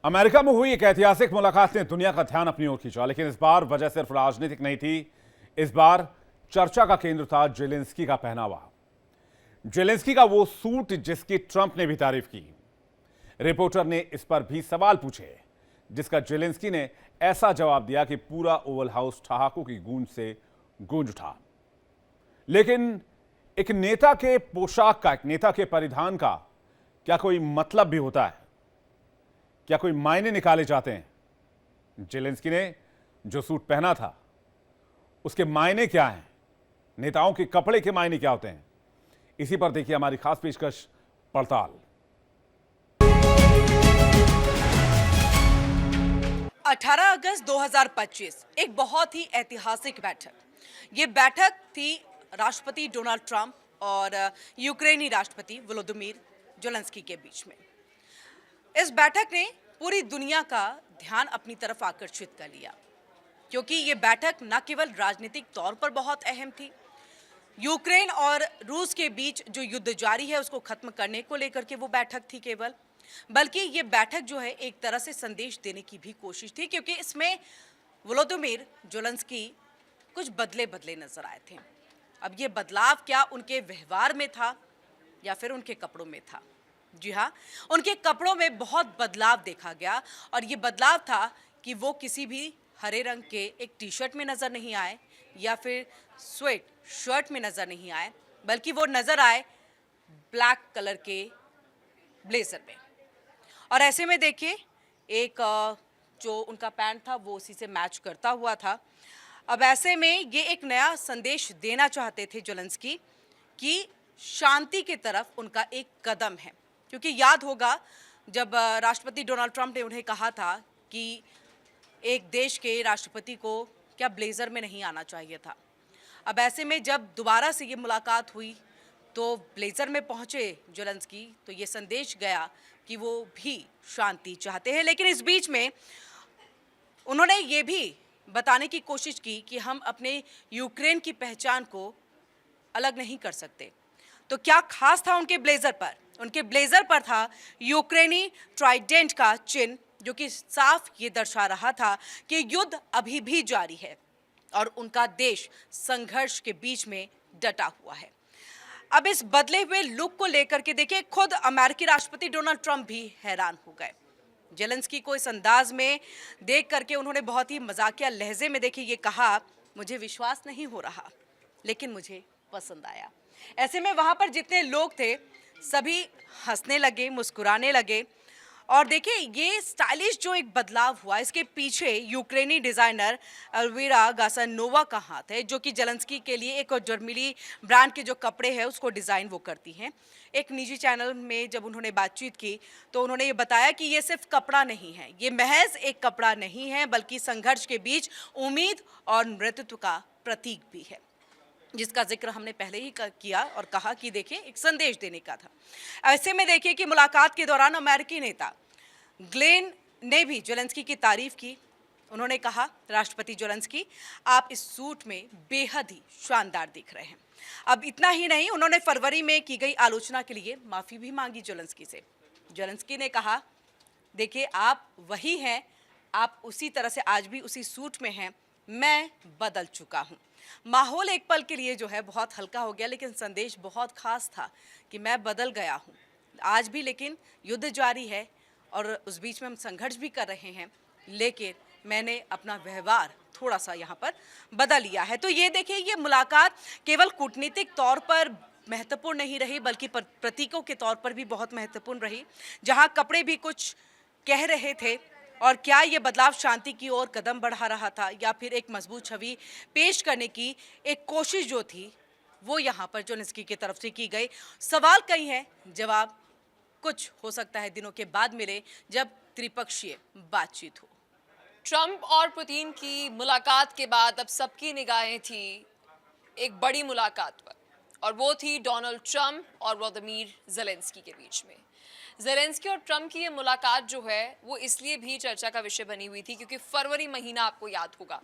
America में हुई एक ऐतिहासिक मुलाकात ने दुनिया का ध्यान अपनी ओर खींचा, लेकिन इस बार वजह सिर्फ राजनीतिक नहीं थी। इस बार चर्चा का केंद्र था जेलेंस्की का पहनावा। जेलेंस्की का वो सूट जिसकी ट्रंप ने भी तारीफ की। रिपोर्टर ने इस पर भी सवाल पूछे, जिसका जेलेंस्की ने ऐसा जवाब दिया कि पूरा ओवल हाउस ठहाकों की गूंज से गूंज उठा। लेकिन एक नेता के पोशाक का, एक नेता के परिधान का क्या कोई मतलब भी होता है? क्या कोई मायने निकाले जाते हैं? जेलेंस्की ने जो सूट पहना था उसके मायने क्या हैं? नेताओं के कपड़े के मायने क्या होते हैं? इसी पर देखिए हमारी खास पेशकश पड़ताल। 18 अगस्त 2025 एक बहुत ही ऐतिहासिक बैठक। ये बैठक थी राष्ट्रपति डोनाल्ड ट्रंप और यूक्रेनी राष्ट्रपति वोलोदिमीर जेलेंस्की के बीच में। इस बैठक ने पूरी दुनिया का ध्यान अपनी तरफ आकर्षित कर लिया, क्योंकि ये बैठक न केवल राजनीतिक तौर पर बहुत अहम थी। यूक्रेन और रूस के बीच जो युद्ध जारी है उसको खत्म करने को लेकर के वो बैठक थी केवल, बल्कि ये बैठक जो है एक तरह से संदेश देने की भी कोशिश थी, क्योंकि इसमें वोलोदिमीर जेलेंस्की कुछ बदले बदले नजर आए थे। अब ये बदलाव क्या उनके व्यवहार में था या फिर उनके कपड़ों में था? जी हाँ, उनके कपड़ों में बहुत बदलाव देखा गया, और ये बदलाव था कि वो किसी भी हरे रंग के एक टी शर्ट में नजर नहीं आए या फिर स्वेट शर्ट में नजर नहीं आए, बल्कि वो नजर आए ब्लैक कलर के ब्लेजर में। और ऐसे में देखिए, एक जो उनका पैंट था वो उसी से मैच करता हुआ था। अब ऐसे में ये एक नया संदेश देना चाहते थे जेलेंस्की कि शांति की तरफ उनका एक कदम है, क्योंकि याद होगा जब राष्ट्रपति डोनाल्ड ट्रंप ने उन्हें कहा था कि एक देश के राष्ट्रपति को क्या ब्लेजर में नहीं आना चाहिए था। अब ऐसे में जब दोबारा से ये मुलाकात हुई तो ब्लेजर में पहुंचे जेलेंस्की, तो ये संदेश गया कि वो भी शांति चाहते हैं। लेकिन इस बीच में उन्होंने ये भी बताने की कोशिश की कि हम अपने यूक्रेन की पहचान को अलग नहीं कर सकते। तो क्या खास था उनके ब्लेजर पर? उनके ब्लेजर पर था यूक्रेनी ट्राइडेंट का चिन्ह, जो कि साफ ये दर्शा रहा था कि युद्ध अभी भी जारी है और उनका देश संघर्ष के बीच में डटा हुआ है। अब इस बदले हुए लुक को लेकर के देखिए, खुद अमेरिकी राष्ट्रपति डोनाल्ड ट्रंप भी हैरान हो गए। जेलेंस्की को इस अंदाज में देख करके उन्होंने बहुत ही मजाकिया लहजे में देखिए ये कहा, मुझे विश्वास नहीं हो रहा, लेकिन मुझे पसंद आया। ऐसे में वहां पर जितने लोग थे सभी हंसने लगे, मुस्कुराने लगे। और देखिए, ये स्टाइलिश जो एक बदलाव हुआ, इसके पीछे यूक्रेनी डिजाइनर एल्विरा गासानोवा का हाथ है, जो कि जेलेंस्की के लिए एक जर्मनी ब्रांड के जो कपड़े हैं उसको डिज़ाइन वो करती हैं। एक निजी चैनल में जब उन्होंने बातचीत की तो उन्होंने ये बताया कि ये सिर्फ कपड़ा नहीं है, ये महज एक कपड़ा नहीं है, बल्कि संघर्ष के बीच उम्मीद और नेतृत्व का प्रतीक भी है, जिसका जिक्र हमने पहले ही किया और कहा कि देखिए एक संदेश देने का था। ऐसे में देखिए कि मुलाकात के दौरान अमेरिकी नेता ग्लेन ने भी जेलेंस्की की तारीफ की। उन्होंने कहा, राष्ट्रपति जेलेंस्की, आप इस सूट में बेहद ही शानदार दिख रहे हैं। अब इतना ही नहीं, उन्होंने फरवरी में की गई आलोचना के लिए माफी भी मांगी जेलेंस्की से। जेलेंस्की ने कहा, देखिए आप वही हैं, आप उसी तरह से आज भी उसी सूट में हैं, मैं बदल चुका हूं। माहौल एक पल के लिए जो है बहुत हल्का हो गया, लेकिन संदेश बहुत खास था कि मैं बदल गया हूं आज भी, लेकिन युद्ध जारी है और उस बीच में हम संघर्ष भी कर रहे हैं, लेकिन मैंने अपना व्यवहार थोड़ा सा यहाँ पर बदल लिया है। तो ये देखिए, ये मुलाकात केवल कूटनीतिक तौर पर महत्वपूर्ण नहीं रही, बल्कि प्रतीकों के तौर पर भी बहुत महत्वपूर्ण रही, जहाँ कपड़े भी कुछ कह रहे थे। और क्या ये बदलाव शांति की ओर कदम बढ़ा रहा था या फिर एक मजबूत छवि पेश करने की एक कोशिश जो थी वो यहाँ पर जेलेंस्की की तरफ से की गई? सवाल कई हैं, जवाब कुछ हो सकता है दिनों के बाद मिले, जब त्रिपक्षीय बातचीत हो। ट्रंप और पुतिन की मुलाकात के बाद अब सबकी निगाहें थी एक बड़ी मुलाकात पर, और वो थी डोनाल्ड ट्रंप और व्लादिमीर जेलेंस्की के बीच में। जेलेंस्की और ट्रंप की ये मुलाकात जो है वो इसलिए भी चर्चा का विषय बनी हुई थी क्योंकि फरवरी महीना आपको याद होगा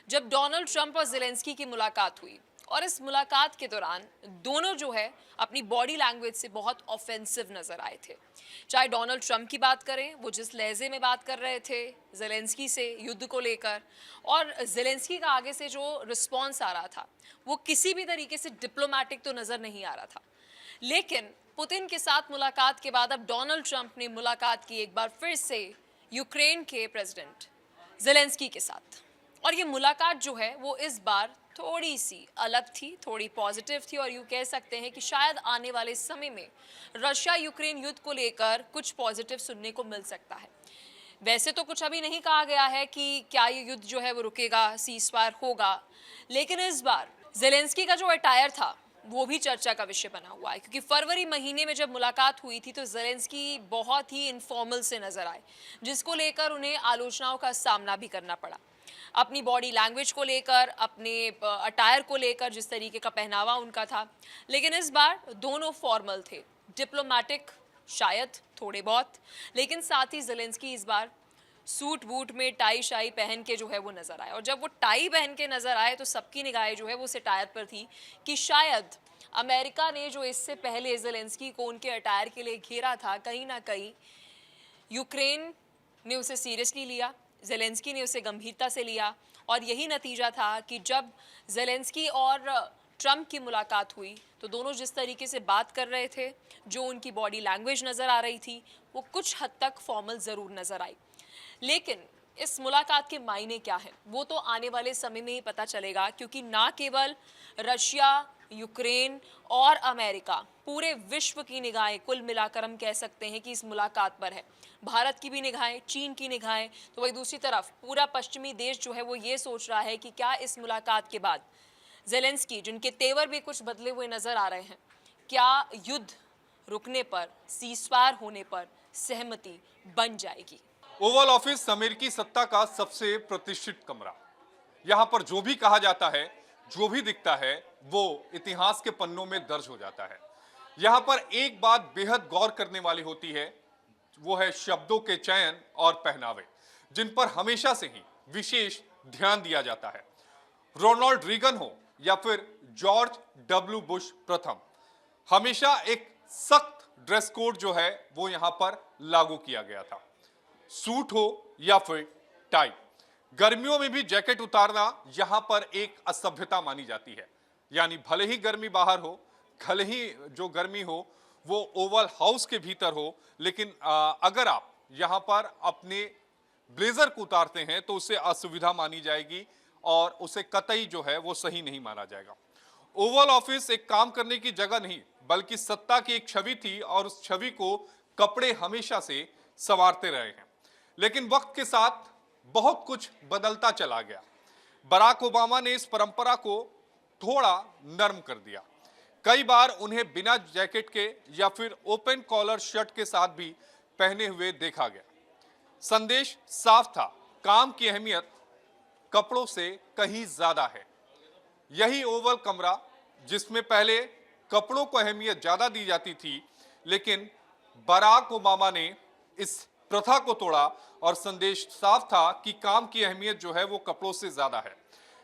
जब डोनाल्ड ट्रंप और जेलेंस्की की मुलाकात हुई और इस मुलाकात के दौरान दोनों जो है अपनी बॉडी लैंग्वेज से बहुत ऑफेंसिव नजर आए थे। चाहे डोनाल्ड ट्रंप की बात करें, वो जिस लहजे में बात कर रहे थे ज़ेलेंस्की से युद्ध को लेकर, और ज़ेलेंस्की का आगे से जो रिस्पॉन्स आ रहा था वो किसी भी तरीके से डिप्लोमेटिक तो नजर नहीं आ रहा था। लेकिन पुतिन के साथ मुलाकात के बाद अब डोनाल्ड ट्रंप ने मुलाकात की एक बार फिर से यूक्रेन के प्रेसिडेंट ज़ेलेंस्की के साथ, और ये मुलाकात जो है वो इस बार थोड़ी सी अलग थी, थोड़ी पॉजिटिव थी, और यूँ कह सकते हैं कि शायद आने वाले समय में रशिया यूक्रेन युद्ध को लेकर कुछ पॉजिटिव सुनने को मिल सकता है। वैसे तो कुछ अभी नहीं कहा गया है कि क्या ये युद्ध जो है वो रुकेगा, सीज़फायर होगा, लेकिन इस बार ज़ेलेंस्की का जो अटायर था वो भी चर्चा का विषय बना हुआ है, क्योंकि फरवरी महीने में जब मुलाकात हुई थी तो ज़ेलेंस्की बहुत ही इनफॉर्मल से नजर आए, जिसको लेकर उन्हें आलोचनाओं का सामना भी करना पड़ा। अपनी बॉडी लैंग्वेज को लेकर, अपने अटायर को लेकर, जिस तरीके का पहनावा उनका था। लेकिन इस बार दोनों फॉर्मल थे, डिप्लोमेटिक शायद थोड़े बहुत, लेकिन साथ ही ज़ेलेंस्की इस बार सूट बूट में टाई शाई पहन के जो है वो नजर आए, और जब वो टाई पहन के नजर आए तो सबकी निगाहें जो है वो उस अटायर पर थी कि शायद अमेरिका ने जो इससे पहले ज़ेलेंस्की को उनके अटायर के लिए घेरा था, कहीं ना कहीं यूक्रेन ने उसे सीरियसली लिया, ज़ेलेंस्की ने उसे गंभीरता से लिया, और यही नतीजा था कि जब ज़ेलेंस्की और ट्रंप की मुलाकात हुई तो दोनों जिस तरीके से बात कर रहे थे, जो उनकी बॉडी लैंग्वेज नज़र आ रही थी, वो कुछ हद तक फॉर्मल ज़रूर नज़र आई। लेकिन इस मुलाकात के मायने क्या हैं वो तो आने वाले समय में ही पता चलेगा, क्योंकि ना केवल रशिया, यूक्रेन और अमेरिका, पूरे विश्व की निगाहें कुल मिलाकर हम कह सकते हैं कि इस मुलाकात पर है। भारत की भी निगाहें, चीन की निगाहें, तो वही दूसरी तरफ पूरा पश्चिमी देश जो है वो ये सोच रहा है कि क्या इस मुलाकात के बाद ज़ेलेंस्की, जिनके तेवर भी कुछ बदले हुए नजर आ रहे हैं, क्या युद्ध रुकने पर, सीज़फायर होने पर सहमति बन जाएगी। ओवल ऑफिस अमेरिकी सत्ता का सबसे प्रतिष्ठित कमरा। यहां पर जो भी कहा जाता है, जो भी दिखता है, वो इतिहास के पन्नों में दर्ज हो जाता है। यहां पर एक बात बेहद गौर करने वाली होती है, वो है शब्दों के चयन और पहनावे, जिन पर हमेशा से ही विशेष ध्यान दिया जाता है। रोनाल्ड रीगन हो या फिर जॉर्ज डब्ल्यू बुश प्रथम, हमेशा एक सख्त ड्रेस कोड जो है वो यहां पर लागू किया गया था। सूट हो या फिर टाई, गर्मियों में भी जैकेट उतारना यहां पर एक असभ्यता मानी जाती है। यानी भले ही गर्मी बाहर हो, भले ही जो गर्मी हो वो ओवल हाउस के भीतर हो, लेकिन अगर आप यहां पर अपने ब्लेजर को उतारते हैं तो उसे असुविधा मानी जाएगी और उसे कतई जो है वो सही नहीं माना जाएगा। ओवल ऑफिस एक काम करने की जगह नहीं, बल्कि सत्ता की एक छवि थी, और उस छवि को कपड़े हमेशा से संवारते रहे हैं। लेकिन वक्त के साथ बहुत कुछ बदलता चला गया। बराक ओबामा ने इस परंपरा को थोड़ा नरम कर दिया। कई बार उन्हें बिना जैकेट के या फिर ओपन कॉलर शर्ट के साथ भी पहने हुए देखा गया। संदेश साफ था, काम की अहमियत कपड़ों से कहीं ज्यादा है। यही ओवल कमरा, जिसमें पहले कपड़ों को अहमियत ज्यादा दी जाती थी, लेकिन बराक ओबामा ने इस प्रथा को तोड़ा और संदेश साफ था कि काम की अहमियत जो है वो कपड़ों से ज्यादा है।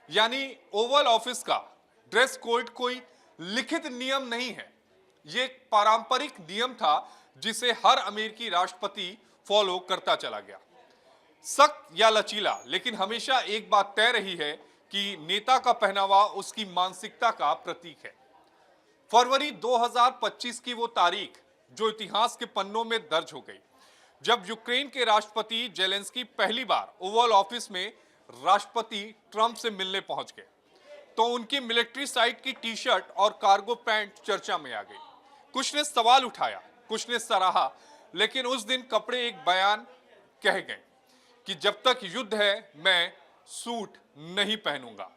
यानी ओवल ऑफिस का ड्रेस कोड कोई लिखित नियम नहीं है, ये एक पारंपरिक नियम था जिसे हर अमेरिकी राष्ट्रपति फॉलो करता चला गया। सख्त या लचीला, लेकिन हमेशा एक बात तय रही है कि नेता का पहनावा उसकी मानसिकता का प्रतीक है। फरवरी 2025 की वो तारीख जो इतिहास के पन्नों में दर्ज हो गई, जब यूक्रेन के राष्ट्रपति ज़ेलेंस्की पहली बार ओवल ऑफिस में राष्ट्रपति ट्रंप से मिलने पहुंच गए, तो उनकी मिलिट्री साइड की टी शर्ट और कार्गो पैंट चर्चा में आ गई। कुछ ने सवाल उठाया, कुछ ने सराहा, लेकिन उस दिन कपड़े एक बयान कह गए कि जब तक युद्ध है मैं सूट नहीं पहनूंगा।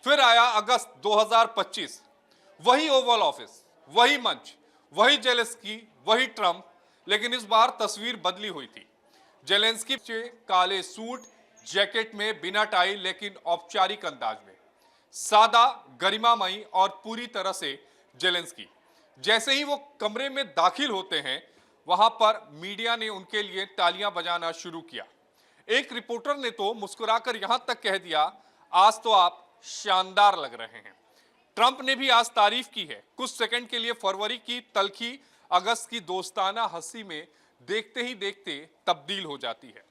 फिर आया अगस्त 2025, वही ओवल ऑफिस, वही मंच, वही ज़ेलेंस्की, वही ट्रंप, लेकिन इस बार तस्वीर बदली हुई थी। ज़ेलेंस्की काले सूट जैकेट में बिना टाई, लेकिन औपचारिक अंदाज में, सादा, गरिमामयी और पूरी तरह से ज़ेलेंस्की। जैसे ही वो कमरे में दाखिल होते हैं, वहां पर मीडिया ने उनके लिए तालियां बजाना शुरू किया। एक रिपोर्टर ने तो मुस्कुराकर यहां तक कह दिया, आज तो आप शानदार लग रहे हैं। ट्रंप ने भी आज तारीफ की है। कुछ सेकंड के लिए फरवरी की तलखी अगस्त की दोस्ताना हंसी में देखते ही देखते तब्दील हो जाती है।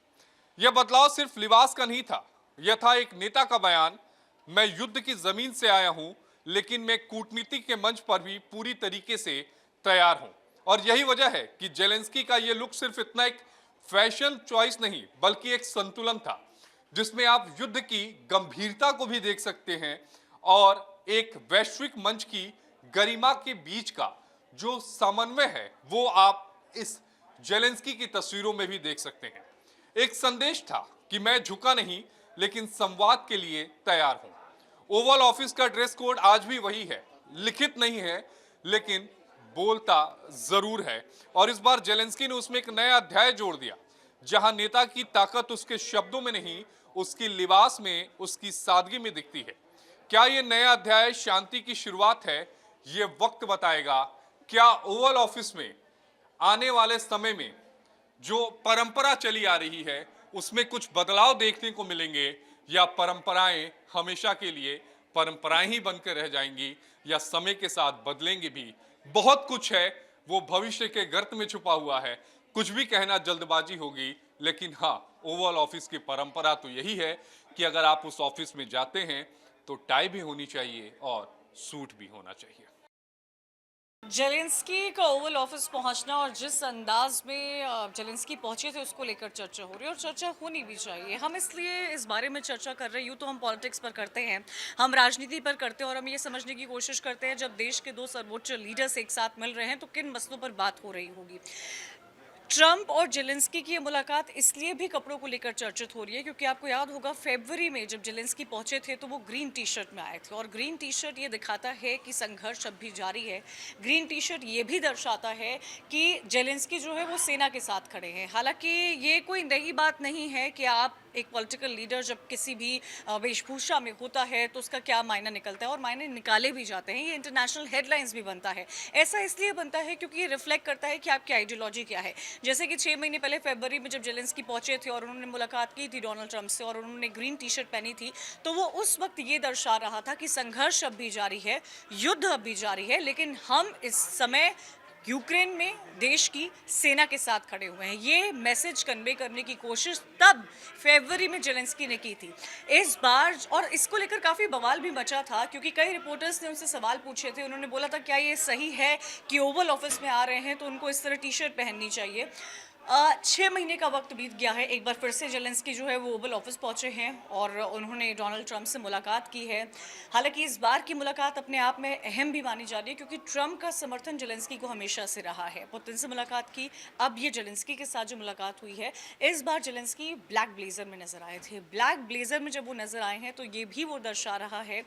यह बदलाव सिर्फ लिबास का नहीं था, यह था एक नेता का बयान, मैं युद्ध की जमीन से आया हूं, लेकिन मैं कूटनीति के मंच पर भी पूरी तरीके से तैयार हूं। और यही वजह है कि जेलेंस्की का यह लुक सिर्फ इतना एक फैशन चॉइस नहीं, बल्कि एक संतुलन था, जिसमें आप युद्ध की गंभीरता को भी देख सकते हैं और एक वैश्विक मंच की गरिमा के बीच का जो समन्वय है वो आप इस जेलेंस्की की तस्वीरों में भी देख सकते हैं। एक संदेश था कि मैं झुका नहीं, लेकिन संवाद के लिए तैयार हूं। ओवल ऑफिस का ड्रेस कोड आज भी वही है, लिखित नहीं है लेकिन बोलता जरूर है। और इस बार जेलेंस्की ने उसमें एक नया अध्याय जोड़ दिया, जहां नेता की ताकत उसके शब्दों में नहीं, उसकी लिबास में, उसकी सादगी में दिखती है। क्या यह नया अध्याय शांति की शुरुआत है? ये वक्त बताएगा। क्या ओवल ऑफिस में आने वाले समय में जो परंपरा चली आ रही है उसमें कुछ बदलाव देखने को मिलेंगे, या परंपराएं हमेशा के लिए परंपराएं ही बनकर रह जाएंगी, या समय के साथ बदलेंगे भी? बहुत कुछ है, वो भविष्य के गर्त में छुपा हुआ है। कुछ भी कहना जल्दबाजी होगी, लेकिन हाँ, ओवल ऑफिस की परंपरा तो यही है कि अगर आप उस ऑफिस में जाते हैं तो टाई भी होनी चाहिए और सूट भी होना चाहिए। जेलेंस्की का ओवल ऑफिस पहुंचना और जिस अंदाज में जेलेंस्की पहुंचे थे उसको लेकर चर्चा हो रही है, और चर्चा होनी भी चाहिए। हम इसलिए इस बारे में चर्चा कर रहे हैं, यूँ तो हम पॉलिटिक्स पर करते हैं, हम राजनीति पर करते हैं, और हम ये समझने की कोशिश करते हैं जब देश के दो सर्वोच्च लीडर्स एक साथ मिल रहे हैं तो किन मसलों पर बात हो रही होगी। ट्रंप और जेलेंस्की की ये मुलाकात इसलिए भी कपड़ों को लेकर चर्चित हो रही है क्योंकि आपको याद होगा फरवरी में जब जेलेंस्की पहुंचे थे तो वो ग्रीन टी शर्ट में आए थे, और ग्रीन टी शर्ट ये दिखाता है कि संघर्ष अब भी जारी है। ग्रीन टी शर्ट ये भी दर्शाता है कि जेलेंस्की जो है वो सेना के साथ खड़े हैं। हालांकि ये कोई नई बात नहीं है कि आप एक पॉलिटिकल लीडर जब किसी भी वेशभूषा में होता है तो उसका क्या मायना निकलता है, और मायने निकाले भी जाते हैं। ये इंटरनेशनल हेडलाइंस भी बनता है। ऐसा इसलिए बनता है क्योंकि ये रिफ्लेक्ट करता है कि आपकी आइडियोलॉजी क्या है। जैसे कि 6 महीने पहले फरवरी में जब जेलेंस्की पहुंचे थे और उन्होंने मुलाकात की थी डोनाल्ड ट्रंप से, और उन्होंने ग्रीन टी शर्ट पहनी थी, तो वो उस वक्त ये दर्शा रहा था कि संघर्ष अब भी जारी है, युद्ध अब भी जारी है, लेकिन हम इस समय यूक्रेन में देश की सेना के साथ खड़े हुए हैं। ये मैसेज कन्वे करने की कोशिश तब फरवरी में जेलेंस्की ने की थी। इस बार और इसको लेकर काफ़ी बवाल भी मचा था क्योंकि कई रिपोर्टर्स ने उनसे सवाल पूछे थे। उन्होंने बोला था क्या ये सही है कि ओवल ऑफिस में आ रहे हैं तो उनको इस तरह टी शर्ट पहननी चाहिए। 6 महीने का वक्त बीत गया है। एक बार फिर से जेलेंस्की जो है वो ओवल ऑफिस पहुंचे हैं और उन्होंने डोनाल्ड ट्रंप से मुलाकात की है। हालांकि इस बार की मुलाकात अपने आप में अहम भी मानी जा रही है क्योंकि ट्रंप का समर्थन जेलेंस्की को हमेशा से रहा है। पुतिन से मुलाकात की, अब ये जेलेंस्की के साथ जो मुलाकात हुई है, इस बार जेलेंस्की ब्लैक ब्लेजर में नजर आए थे। ब्लैक ब्लेजर में जब वो नजर आए हैं तो ये भी वो दर्शा रहा है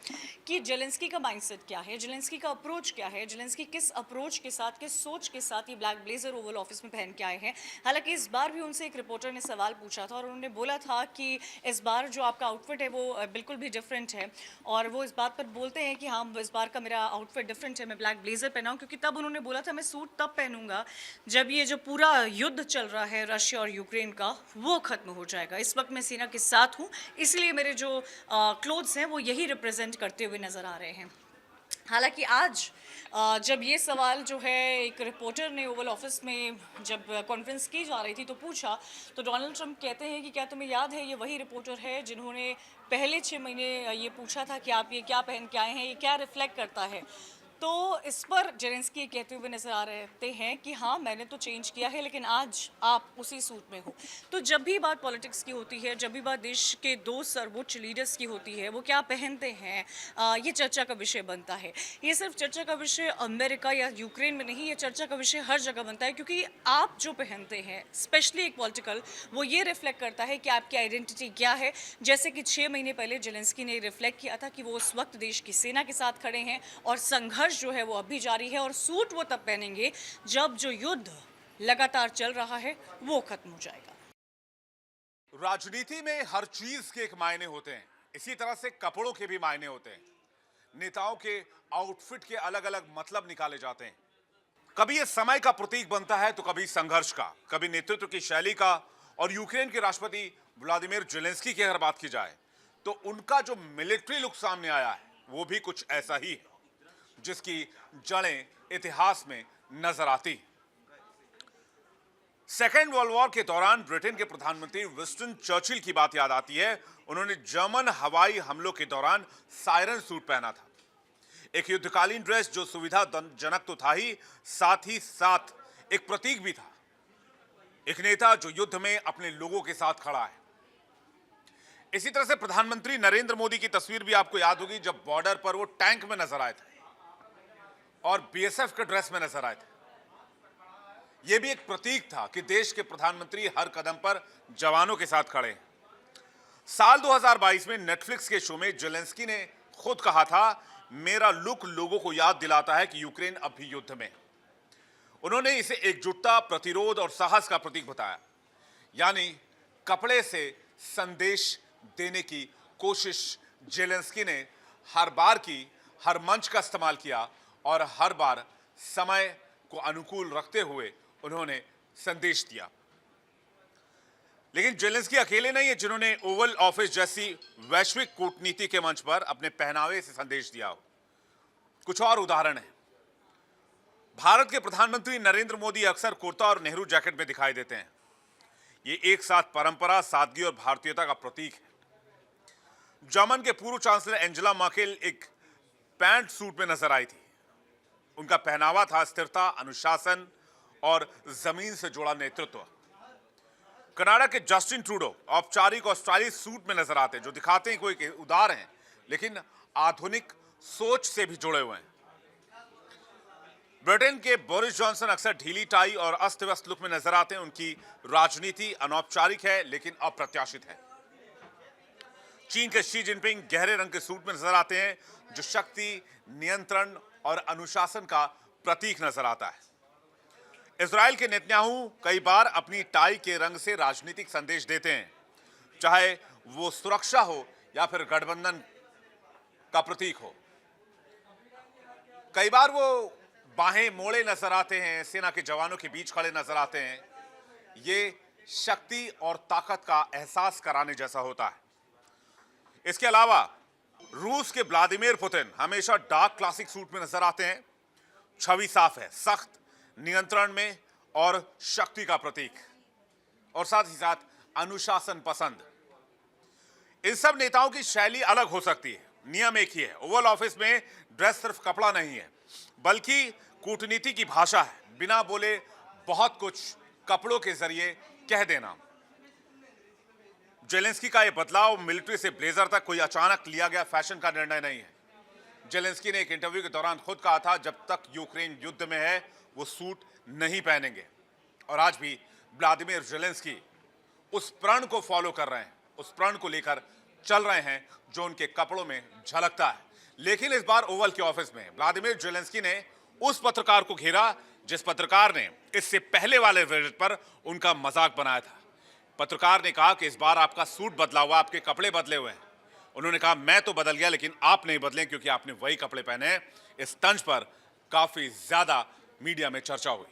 कि जेलेंस्की का माइंडसेट क्या है, जेलेंस्की का अप्रोच क्या है, जेलेंस्की किस अप्रोच के साथ, किस सोच के साथ ये ब्लैक ब्लेजर ओवल ऑफिस में पहन के आए हैं। हालांकि इस बार भी उनसे एक रिपोर्टर ने सवाल पूछा था और उन्होंने बोला था कि इस बार जो आपका आउटफिट है वो बिल्कुल भी डिफरेंट है, और वो इस बात पर बोलते हैं कि हाँ, इस बार का मेरा आउटफिट डिफरेंट है, मैं ब्लैक ब्लेजर पहना हूँ, क्योंकि तब उन्होंने बोला था मैं सूट तब पहनूंगा जब ये जो पूरा युद्ध चल रहा है रशिया और यूक्रेन का वो खत्म हो जाएगा। इस वक्त मैं सेना के साथ हूँ, इसलिए मेरे जो क्लोथ्स हैं वो यही रिप्रेजेंट करते हुए नज़र आ रहे हैं। हालांकि आज जब ये सवाल जो है एक रिपोर्टर ने ओवल ऑफिस में जब कॉन्फ्रेंस की जा रही थी तो पूछा, तो डोनाल्ड ट्रंप कहते हैं कि क्या तुम्हें याद है ये वही रिपोर्टर है जिन्होंने पहले 6 महीने ये पूछा था कि आप ये क्या पहन के आए हैं, ये क्या रिफ्लेक्ट करता है। तो इस पर जेलेंस्की कहते हुए नजर आ रहे हैं कि हाँ, मैंने तो चेंज किया है, लेकिन आज आप उसी सूट में हो। तो जब भी बात पॉलिटिक्स की होती है, जब भी बात देश के दो सर्वोच्च लीडर्स की होती है, वो क्या पहनते हैं, ये चर्चा का विषय बनता है। ये सिर्फ चर्चा का विषय अमेरिका या यूक्रेन में नहीं, ये चर्चा का विषय हर जगह बनता है, क्योंकि आप जो पहनते हैं, स्पेशली एक पॉलिटिकल, वो ये रिफ्लेक्ट करता है कि आपकी आइडेंटिटी क्या है। जैसे कि 6 महीने पहले जेलेंस्की ने रिफ्लेक्ट किया था कि वो उस वक्त देश की सेना के साथ खड़े हैं और संघर्ष जो है वो अभी जारी है, और सूट वो तब पहनेंगे जब जो युद्ध लगातार चल रहा है वो खत्म हो जाएगा। राजनीति में हर चीज के एक मायने होते हैं, इसी तरह से कपड़ों के भी मायने होते हैं। नेताओं के आउटफिट के अलग अलग मतलब निकाले जाते हैं। कभी ये समय का प्रतीक बनता है तो कभी संघर्ष का, कभी नेतृत्व की शैली का। और यूक्रेन के राष्ट्रपति व्लादिमीर जेलेंस्की की अगर बात की जाए तो उनका जो मिलिट्री लुक सामने आया है वो भी कुछ ऐसा ही है। जिसकी जड़ें इतिहास में नजर आती। सेकेंड वर्ल्ड वॉर के दौरान ब्रिटेन के प्रधानमंत्री विंस्टन चर्चिल की बात याद आती है। उन्होंने जर्मन हवाई हमलों के दौरान सायरन सूट पहना था, एक युद्धकालीन ड्रेस जो सुविधाजनक तो था ही, साथ ही साथ एक प्रतीक भी था, एक नेता जो युद्ध में अपने लोगों के साथ खड़ा है। इसी तरह से प्रधानमंत्री नरेंद्र मोदी की तस्वीर भी आपको याद होगी, जब बॉर्डर पर वो टैंक में नजर आए थे और बीएसएफ के ड्रेस में नजर आए थे। यह भी एक प्रतीक था कि देश के प्रधानमंत्री हर कदम पर जवानों के साथ खड़े हैं। साल 2022 में नेटफ्लिक्स के शो में जेलेंस्की ने खुद कहा था, मेरा लुक लोगों को याद दिलाता है कि यूक्रेन अब भी युद्ध में। उन्होंने इसे एकजुटता, प्रतिरोध और साहस का प्रतीक बताया, यानी कपड़े से संदेश देने की कोशिश जेलेंस्की ने हर बार की, हर मंच का इस्तेमाल किया और हर बार समय को अनुकूल रखते हुए उन्होंने संदेश दिया। लेकिन जेलेंस्की अकेले नहीं है जिन्होंने ओवल ऑफिस जैसी वैश्विक कूटनीति के मंच पर अपने पहनावे से संदेश दिया हो। कुछ और उदाहरण हैं। भारत के प्रधानमंत्री नरेंद्र मोदी अक्सर कुर्ता और नेहरू जैकेट में दिखाई देते हैं। ये एक साथ परंपरा, सादगी और भारतीयता का प्रतीक है। जर्मन के पूर्व चांसलर एंजेला मर्केल एक पैंट सूट में नजर आई थी। उनका पहनावा था स्थिरता, अनुशासन और जमीन से जुड़ा नेतृत्व। कनाडा के जस्टिन ट्रूडो औपचारिक और स्टाइलिश सूट में नजर आते हैं, जो दिखाते हैं कोई उदार हैं लेकिन आधुनिक सोच से भी जुड़े हुए हैं। ब्रिटेन के बोरिस जॉनसन अक्सर ढीली टाई और अस्त व्यस्त लुक में नजर आते हैं। उनकी राजनीति अनौपचारिक है लेकिन अप्रत्याशित है। चीन के शी जिनपिंग गहरे रंग के सूट में नजर आते हैं, जो शक्ति, नियंत्रण और अनुशासन का प्रतीक नजर आता है। इजराइल के नेतन्याहू कई बार अपनी टाई के रंग से राजनीतिक संदेश देते हैं, चाहे वो सुरक्षा हो या फिर गठबंधन का प्रतीक हो। कई बार वो बाहें मोड़े नजर आते हैं, सेना के जवानों के बीच खड़े नजर आते हैं। ये शक्ति और ताकत का एहसास कराने जैसा होता है। इसके अलावा रूस के व्लादिमीर पुतिन हमेशा डार्क क्लासिक सूट में नजर आते हैं। छवि साफ है, सख्त, नियंत्रण में और शक्ति का प्रतीक, और साथ ही साथ अनुशासन पसंद। इन सब नेताओं की शैली अलग हो सकती है, नियम एक ही है। ओवल ऑफिस में ड्रेस सिर्फ कपड़ा नहीं है, बल्कि कूटनीति की भाषा है। बिना बोले बहुत कुछ कपड़ों के जरिए कह देना। जेलेंस्की का यह बदलाव मिलिट्री से ब्लेजर तक कोई अचानक लिया गया फैशन का निर्णय नहीं है। जेलेंस्की ने एक इंटरव्यू के दौरान खुद कहा था, जब तक यूक्रेन युद्ध में है वो सूट नहीं पहनेंगे। और आज भी व्लादिमीर जेलेंस्की उस प्रण को फॉलो कर रहे हैं, उस प्रण को लेकर चल रहे हैं जो उनके कपड़ों में झलकता है। लेकिन इस बार ओवल के ऑफिस में व्लादिमीर जेलेंस्की ने उस पत्रकार को घेरा जिस पत्रकार ने इससे पहले वाले विजिट पर उनका मजाक बनाया था। पत्रकार ने कहा कि इस बार आपका सूट बदला हुआ, आपके कपड़े बदले हुए हैं। उन्होंने कहा, मैं तो बदल गया लेकिन आप नहीं बदले क्योंकि आपने वही कपड़े पहने हैं। इस तंज पर काफी ज्यादा मीडिया में चर्चा हुई।